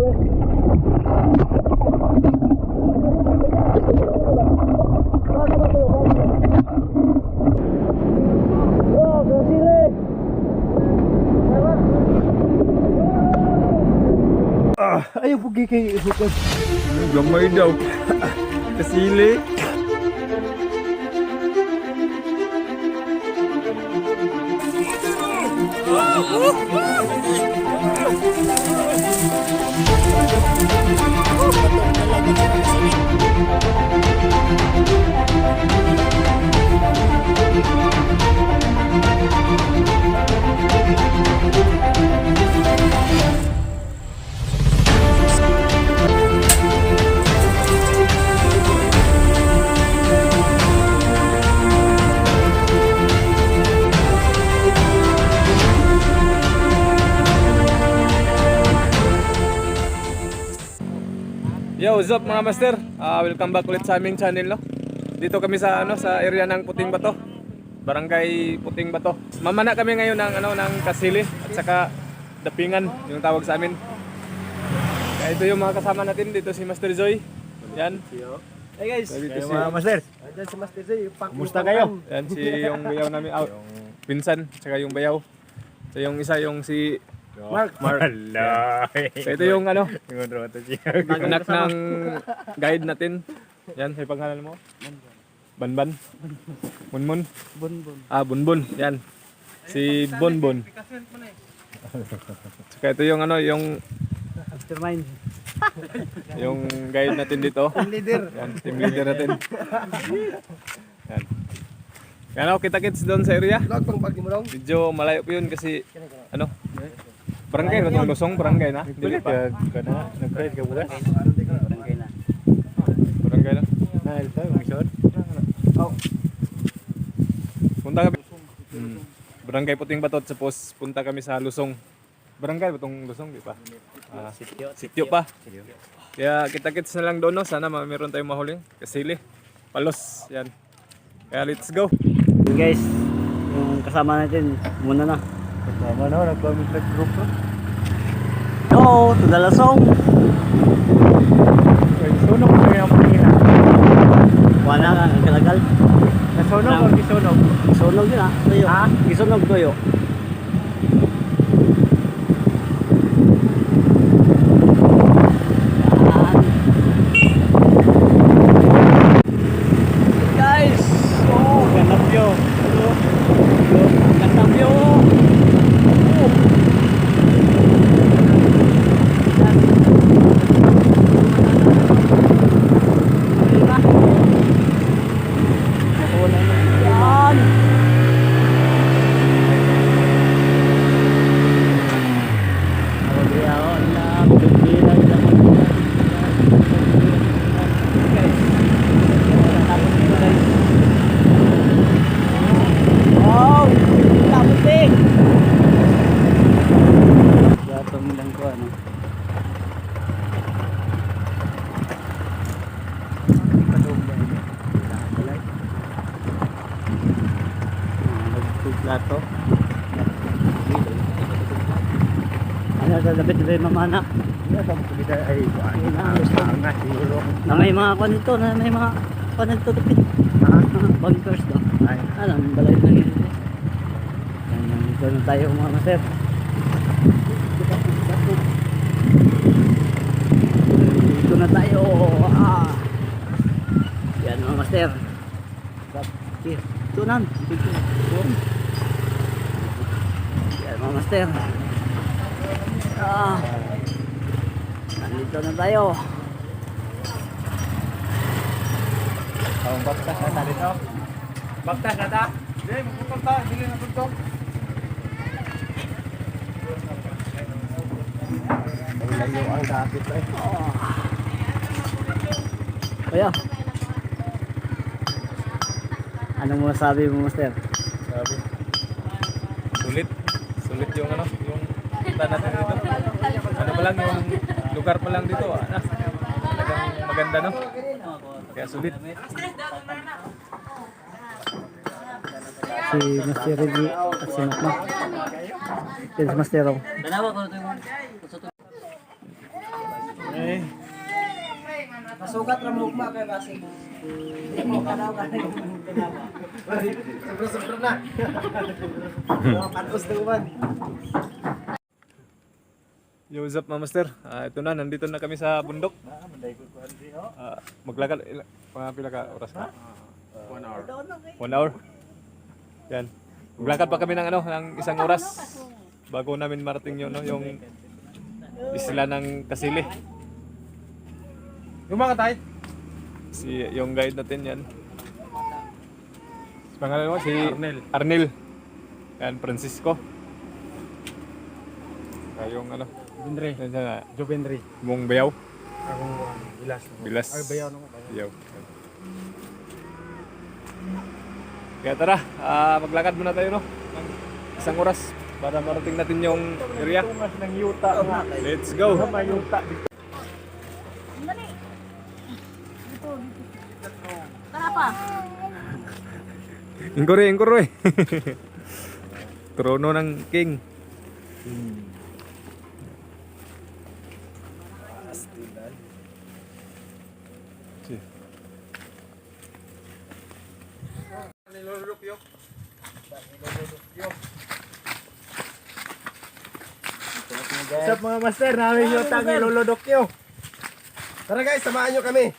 Ayaw pugi kay Hukod. Gamay daw. Kasili. Yo, what's up mga master? Welcome back ulit sa aming channel, no? Dito kami sa sa area ng Puting Bato. Barangay Puting Bato. Mamana kami ngayon ng ng Kasili at saka Dapingan, yung tawag sa amin. Kaya ito yung mga kasama natin dito, si Master Zoy. Yan. Hey guys, Dito si mga master. Diyan si Master Zoy. Kumusta kayo? Yan si yung bayaw namin out. Yung pinsan, saka yung bayaw. So yung isa yung si Mark. Hala. So ito yung Yung anak ng guide natin. Yan, may pangalan mo? Banban. Munmun. Bonbon. Bunbun. Yan. Si Bonbon. Saka ito yung yung Mastermind. yung guide natin dito. Team leader. Yan, team leader natin. Yan. Yan kita-kits doon sa area. Vlog pang pagi mo daw. Medyo malayo po yun kasi barangay ba itong Lusong? Barangay na? Dili pa. Nag-pride ka bukas? Barangay na. Barangay lang. Ito, yung isod. Punta kami. Barangay Puting Bato, tapos punta kami sa Lusong. Barangay ba itong Lusong? Di pa. Sityo pa. Kaya kita-kits na lang doon, no? Sana meron tayong mahuling. Kasili. Palos. Yan. Kaya let's go. Guys, yung kasama natin muna na. Kasama na, nag-comment group na. Hello, to the Lasong. Sunog na yung mga Wala nga, ang kalagal. Nasunog o gisunog? Isunog yun tuyo. Ha? Isunog tuyo. Guys, Ganap yun. ganda view. Yan. Wow, tapos eh. Gatong lang ko Plato. Ano dadapit na yung mamana? Na may mga kwan nito, na may mga kwan nito dapit. Bunkers daw. Alam, balay na yun. Dito na tayo mga master. Dito na tayo. Yan mga master. Ito na. Yan mga master. Nandito na tayo. Baktas na tayo dito. Baktas na ta. Hindi, magpupunta. Hindi na punto. Layo ang kapit eh. Kuya. Anong masasabi mo, master? Sabi. Sulit. Sulit yung yung kita natin dito. Ano pa lang yung lugar pa lang dito. Talagang maganda, no? Kaya sulit. Si Master Reggie at si Makmak. Si Master Rong. Sugat ra mo ugma kay basig. Hindi mo kadaw ka na yung kinawa. Sobra-sobra na. Patos na uban. Yo, what's up mga master? Ito na, nandito na kami sa bundok. Maglakad, mga pila ka oras na? 1 hour. 1 hour? Yan. Maglakad pa kami ng, ng isang oras bago namin marating yun, yung isla ng Kasili. Yung mga tayo. Yung guide natin yan. Pangalan mo? Si Arnel. Yan, Francisco. Yung Jubendri. yan siya, Jubendri. mong bayaw. Akong bilas. Bilas. Ay, bayaw na mo. Bayaw. Kaya tara, maglakad muna tayo ng isang oras para marating natin yung area. Tungas ng yuta nga. Let's go! May yuta dito. Dali. Dito, dito. Tara pa. Ingkore, ingkore! Trono ng king. What's up mga master? Namin yuta ng Lolodokyo. Tara guys, samahan nyo kami.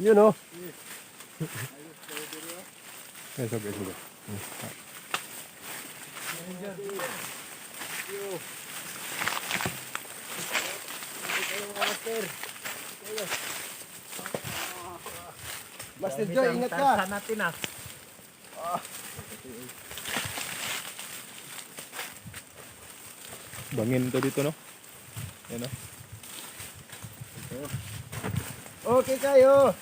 Yun o. Eso, eso. Master Joy, ingat ka. natin ah. Bangin to dito, no? Yan, no? Okay kayo.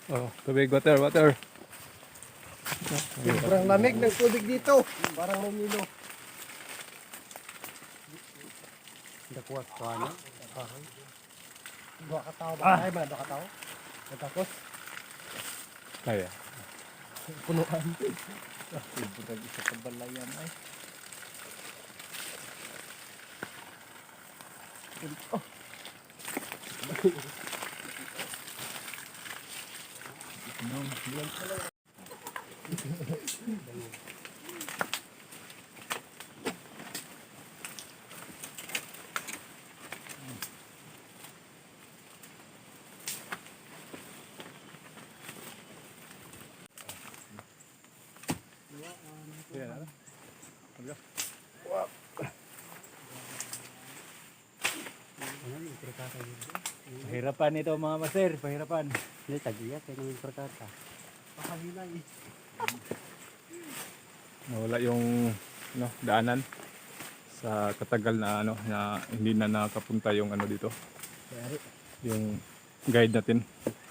Oh, tubig, water. Sobrang lamig ng tubig dito. Parang lumino. Dakuat ko ano? Dua ka tao ba? Ay ba, dua ka tao? Tapos, Kaya. punuan. Ibutag isa ka balayan ay. Pahirapan ito mga master, pahirapan. Hindi, tagiya, kaya namin perkata. Nawala yung daanan sa katagal na na hindi na nakapunta yung dito. Yung guide natin,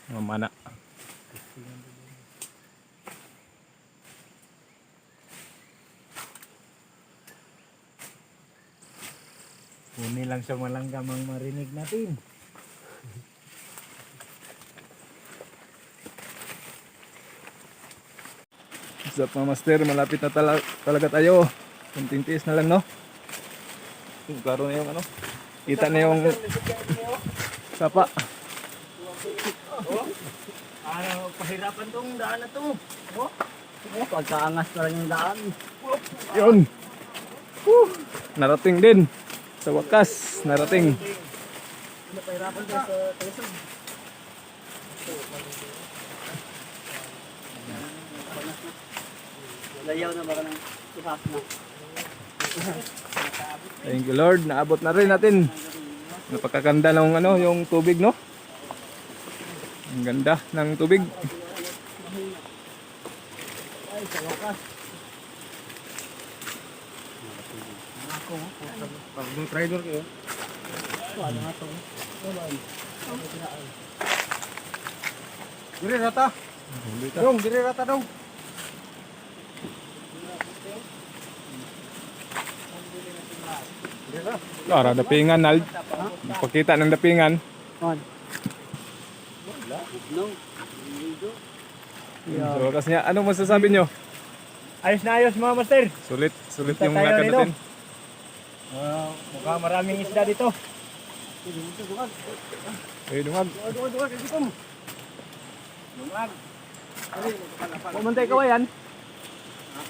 mamana. Kuni lang sa malanggam ang marinig natin. What's up mga master, malapit na talaga tayo. Kunting tiis na lang, no? Klaro na yung ano. Kita na yung sapa. Pahirapan tong daan na to. Pagkaangas na lang yung daan. Yun. Narating din. Sa wakas, narating. Pahirapan tayo sa Quezon. Layaw na baka ng ihas na. Thank you Lord, naabot na rin natin. Napakaganda ng ano, yung tubig, no? Ang ganda ng tubig. Ay, sa wakas. Pag yung trader kayo. Ano nga to? Dire rata. Dong, dire rata dong. Para dapingan, Nald. Pakita ng dapingan. On. No. Sa wakas niya, ano masasabi nyo? Ayos na ayos mga master. Sulit Punta yung tayo lakad rito. natin. Mukhang maraming isda dito. Eh, dungag. Pumantay kawayan.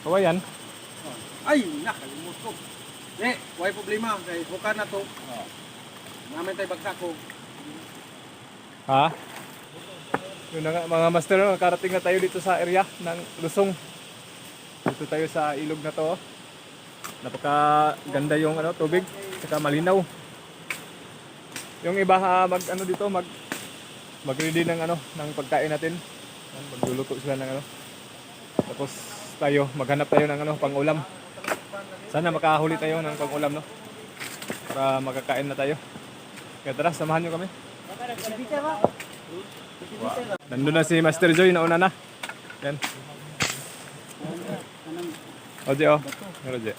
Kawayan. Ay, nakalimut ko. Why problema kay buka na to. Namin tayo bagsak ko. Ha? Yun na nga, mga master, nakarating na tayo dito sa area ng Lusong. Dito tayo sa ilog na to. Napakaganda yung ano, tubig, saka malinaw. Yung iba mag-ano dito, mag-ready ng ano, ng pagkain natin. Magluluto sila ng ano. Tapos tayo, maghanap tayo ng ano, pang-ulam. Sana makahuli tayo ng pang-ulam, no? Para makakain na tayo. Kaya tara, samahan nyo kami. Nandun na si Master Joy, nauna na. Yan. Oje, oh. Oje.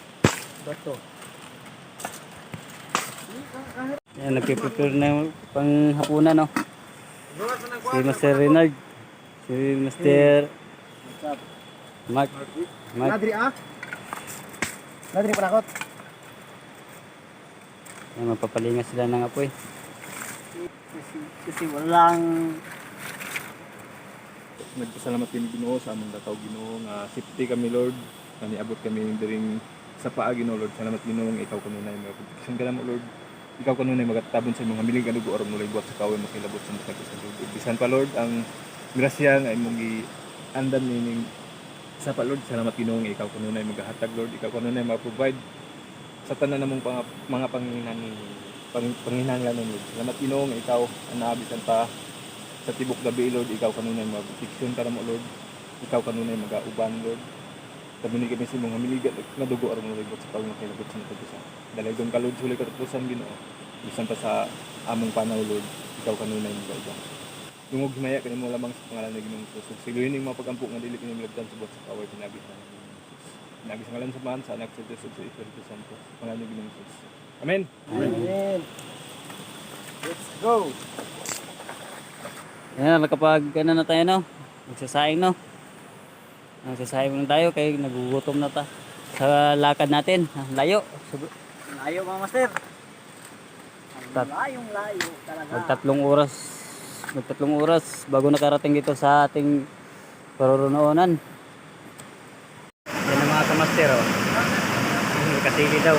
Yan, nagpiprepare na yung panghapunan, no? Si Master Renard. Si Master Mark. Nadri ah. Nadri panakot. Yan, mapapalinga sila ng apoy. Kasi walang... Nagpasalamat kami Ginoo sa among dataw Ginoo nga safety kami Lord. Niabot kami diring sa paa Ginoo Lord. Salamat Ginoo nga ikaw kanunay mga protection ka mo Lord. Ikaw kanunay magatabon sa mga milig anugo aron mo buhat sa kaway makilabot sa mga sa Lord. Bisan pa Lord ang grasya nga imong giandan nining sa pa Lord. Salamat Ginoo nga ikaw kanunay magahatag Lord. Ikaw kanunay ma-provide sa tanan namong mga panginahanglan Lord. Salamat Ginoo nga ikaw ang naabisan pa sa tibok gabi Lord, ikaw kanunay mag-protection ka mo Lord. Ikaw kanunay mag-auban Lord. Kabuni kami sa mga miligat na dugo aron mo Lord sa pagong kilabot sa nagpusa. Dalaygon ka Lord sulit katapusan Ginoo. Bisan pa sa among panaw Lord, ikaw kanunay mag-auban. Dungog himaya kanimo lamang sa pangalan ng Ginoong Jesus. Siguro ning mga pag-ampo nga dili kini milabtan sa buhat sa kaway pinagis na. Pinagis sa ngalan sa Ama sa Anak sa Jesus sa Espiritu Santo. Pangalan ng Ginoong Jesus. Amen. Amen. Let's go. Yan, nakapag ano na tayo, no? Magsasaing, no? Magsasaing muna tayo kaya nagugutom na ta sa lakad natin. Layo. Layo mga master. Layong layo talaga. Magtatlong oras bago nakarating dito sa ating paroroonan. Yan ang mga kamaster, oh. Kasili daw.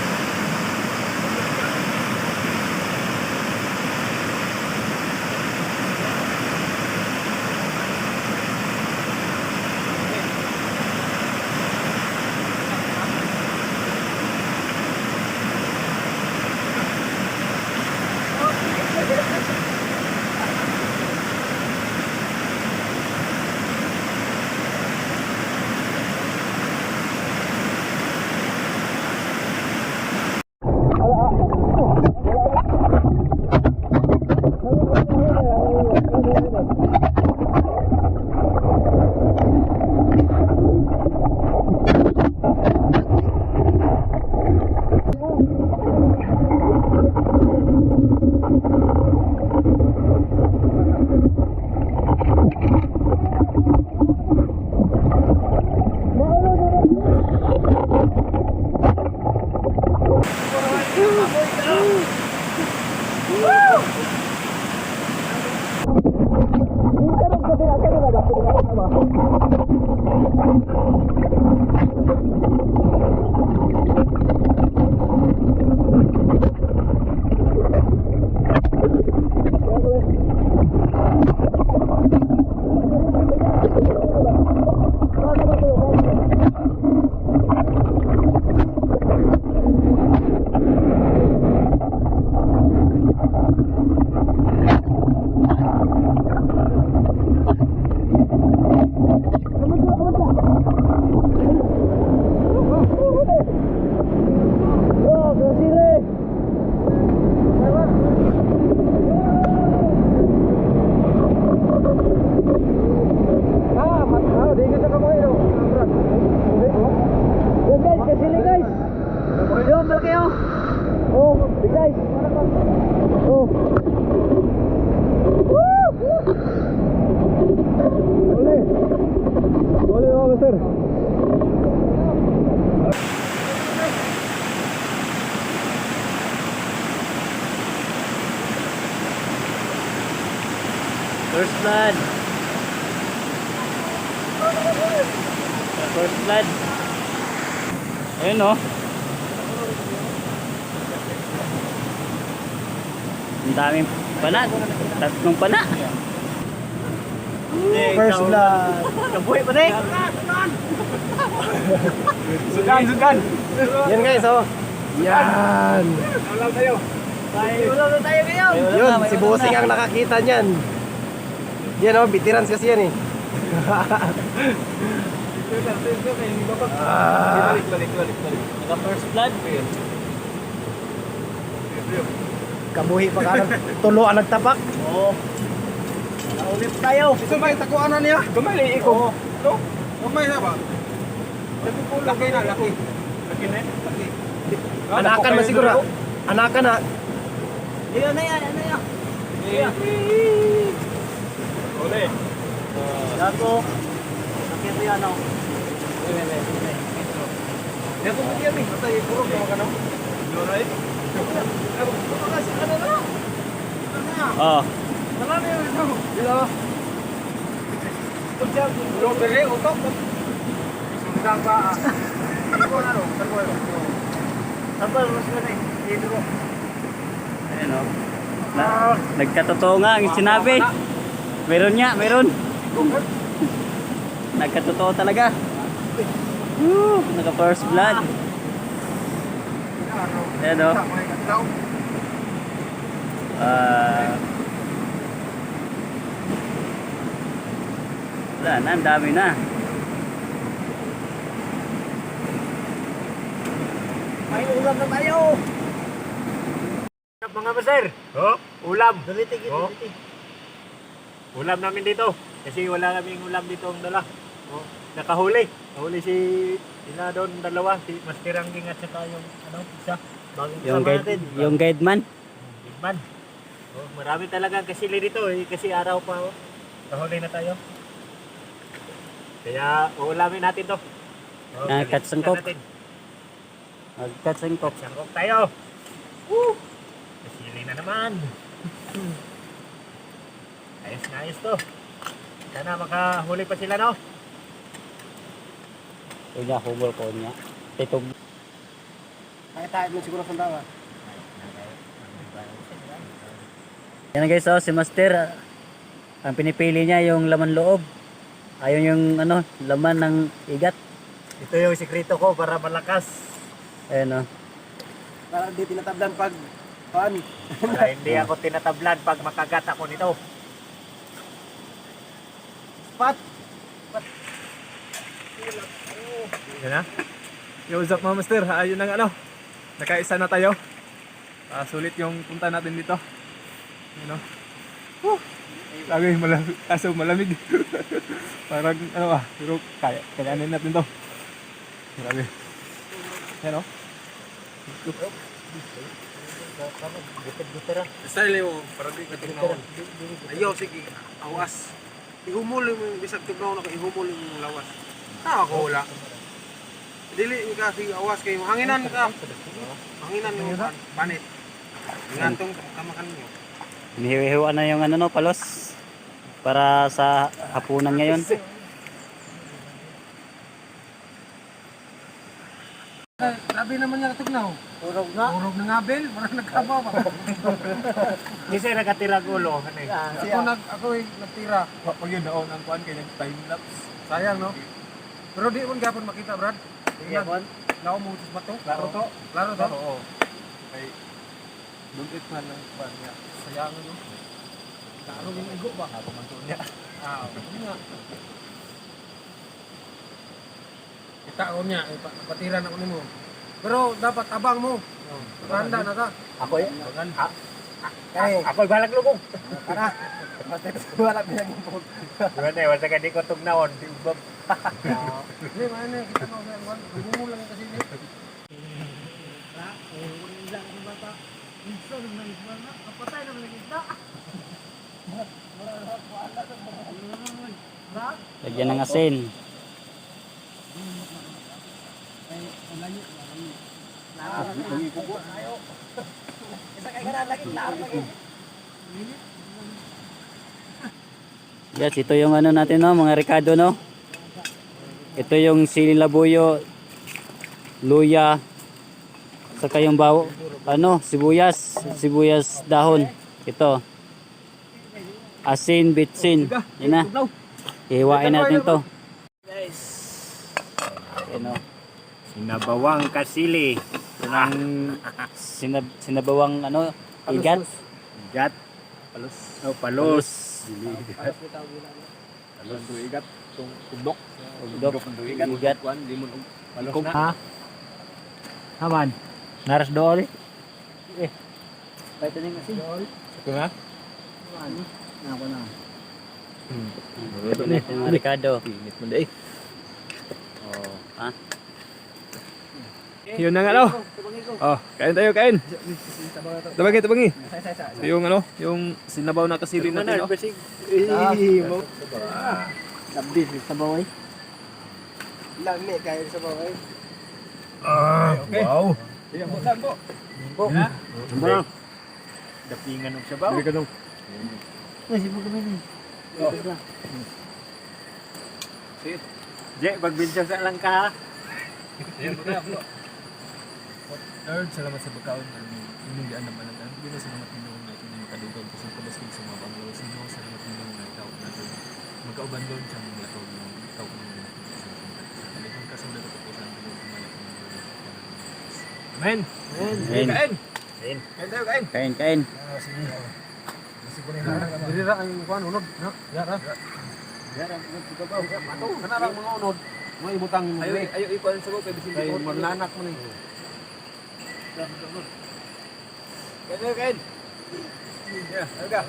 Oh. Boleh. Boleh, oh, Master. First blood. First blood. Ayun oh. Ang daming pana. Tatlong pana. First blood. Kabuhi pa rin. Sugan, sugan. Yan guys, oh. Yan. Ulam tayo. Ulam na tayo ngayon. Yun, si Bossing ang nakakita niyan. Yan oh, veterans kasi yan eh. Naka first blood. Kabuhi pa ka tulo ang nagtapak. Oo. Naulit tayo. Ito ba yung takuan na niya? Gumali iko. No? Kamay na ba? Laki na, laki. Laki na. Laki. Anakan man siguro. Anakan na. Ayun na yan. Ano yan? Ole. Dato. Nakita yan oh. Dito mo diyan eh. Patay puro ko ka no. Yoray. Oh. Wala na yun ito. Dito. Ulo dere utok. Sundang pa. Iko na ro. Tarko yo. Tapos mas na eh. Dito ko. Ayun oh. Nagkatotoo nga ang sinabi. Meron nga, meron. Nagkatotoo talaga. Woo, naka first blood. Ayan o. Wala na, ang dami na. May ulam na tayo. Mga master, ulam. Dalitig, Oh. dalitig. Ulam namin dito. Kasi wala kaming ulam dito ang dala. Nakahuli. Nahuli si sila doon dalawa. Si Master Rangging at saka yung isa. Bagong Yung kasama guide, natin. yung guide man. Bigman. Marami talaga kasili dito eh. Kasi araw pa. Nahuli na tayo. Kaya uulamin natin to. Katsangkop. natin. Magkatsangkop. Sangkop tayo. Woo! Kasili na naman. Ayos na ayos to. Sana makahuli pa sila no? Kaya humor ko niya. Titog. Kaya tayo mo siguro sandawa. Yan na guys, oh, si Master. Ang pinipili niya yung laman loob. Ayaw yung ano, laman ng igat. Ito yung sikreto ko para malakas. Ayan oh. Para hindi tinatablan pag paan. Para hindi ako tinatablan pag makagat ako nito. Pat. Yan na. Yo, what's up mga master? Ayun ang ano. Nakaisa na tayo. Sulit yung punta natin dito. You know? Lagi malamig. Kaso malamig. Parang ano pero kayanin natin to. Grabe. Yan o. Style mo, para di katugnaon. Ayaw, sige, awas. Ihumol yung bisag tugnaon ako, ihumol yung lawas. Ako wala. Dili ka, sige, awas kayo. Hanginan ka. Hanginan yung panit. Hanginan tong kamakan nyo. Hinihiwa na yung ano no, palos. Para sa hapunan ngayon. Grabe naman niya katugnaw. Urog na? Urog na nga, Bel. Parang nagkabaw pa. Hindi siya nakatira gulo. Ano eh. Ako nagtira. Pag yun naon ang kuhan kaya time lapse. Sayang, no? Pero di mo gapon makita, Brad. Iya, Bon. Lao mo ba to? Klaro to. Klaro to? Oo. Kay dugit man ang kuhan niya. Sayang, no? Klaro yung igo ba? Ako man to niya. Yun nga. Kita ko niya, patiran ako nimo. Pero dapat abang mo. Handa na ka. Ako eh. Kaya, Ako balag lubong. para. Basta wala pinag-impog. Diba wala ka di ko tugnaon. Hindi, man eh. Kita mo, gumo lang kasi niya. Kapatay na mga isda. Lagyan ng asin. Yes, ito yung ano natin no, mga Ricardo no. Ito yung sili labuyo, luya, saka yung sibuyas dahon. Ito. Asin, bitsin. Yan na. Ihiwain natin to. Guys. Ano? Sinabawang kasili. Sinabawang igat. Gat. Palos. Oh, palos. Palos igat. Tundok. Igat. Palos na. Ha? Haman. Naras dool. Ito na yung asin. Ito na. Ako na. Ito na yung Ricardo. Pinit mo dahil. Oh, ha? Yun na nga Oh, kain tayo, kain. Tabangi. So, yung sinabaw na kasili natin, no? Labdis sa baway. Lami kayo sa bawah. Okay. Wow. Dapingan ng sabaw. Bili ka nung. Je, pagbidyo sa lang ka ha. Lord, salamat sa pagkaon. Inundian naman natin. Hindi na salamat ninong na ito na makadugan. Kasi pabasking sa mga panglaw. Sino, salamat ninong na ikaw natin. Magkauban doon siya mga ikaw ng ikaw ng mga talagang kasunod at utusan ng mga kumalat ng mga Amen. Kain. Kain. Kain. Kain tayo, kain. Kain. Diri ra ang kuan unod, no? Yara. Kana ra mga unod. Mo ibutang mo. Ayo ikuan sa bawah. Pwede Kay sila manlanak mo ni. Kain tayo, kain. Aga.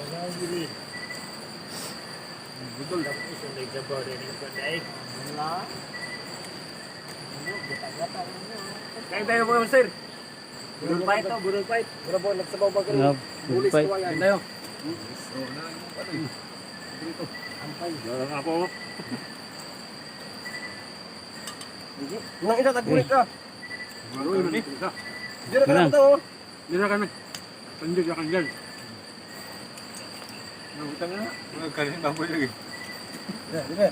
Budol dapat isang nagsabaw rin yung panday. Kain tayo mga master. Budol fight to, budol fight. Bro, nagsabaw ba No, Pulis goodbye. ko yan. Tayo. Dorong ako. Nang isa tagbulit ka. Dira ka Ganun. na to. Dira ka na. Pandig ka kanyan. Utang na. Kanin baboy lagi. Dira.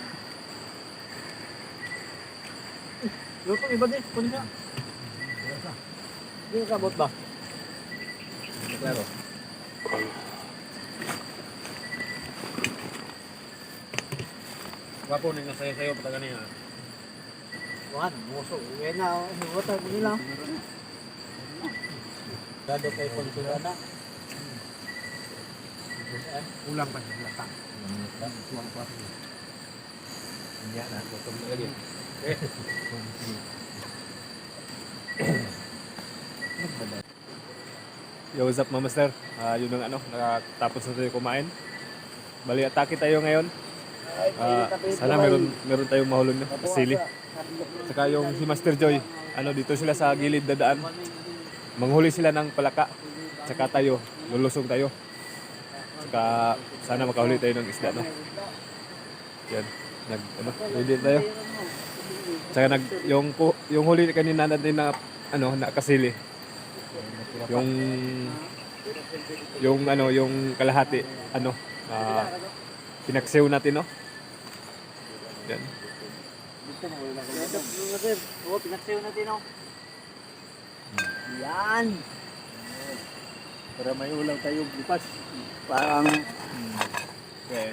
Luto iba din, kunin ka. Dira ka bot ba? Klaro. Wapo nang sayo-sayo patagan niya. Wan, muso. Uwi na, huwata ko nila. Gado kay Ponsulana. Ulang pa siya, lata. Iya na, tutom na lagi. Yo, what's up, Mama Master? Yun ang nakatapos na tayo kumain. Bali, atake tayo ngayon. Sana meron tayong mahulog na sili. Saka yung si Master Joy, dito sila sa gilid dadaan. Manghuli sila ng palaka. Saka tayo, lulusong tayo. Saka sana makahuli tayo ng isda, no? Yan, ready tayo. Saka yung huli kanina natin na na kasili. Yung kalahati, pinagsew natin, no? Yan. Oo, pinagsayo natin no. Yan. Para may ulam tayo bukas. Parang Okay.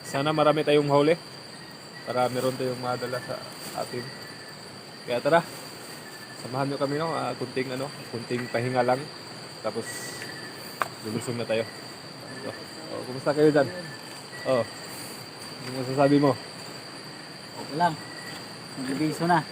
Sana marami tayong huli para meron tayong madala sa atin. Kaya tara, samahan nyo kami, no? Kunting pahinga lang. Tapos lulusong na tayo. So, kumusta kayo dyan? Ano masasabi mo? okay lang. Naglibiso na.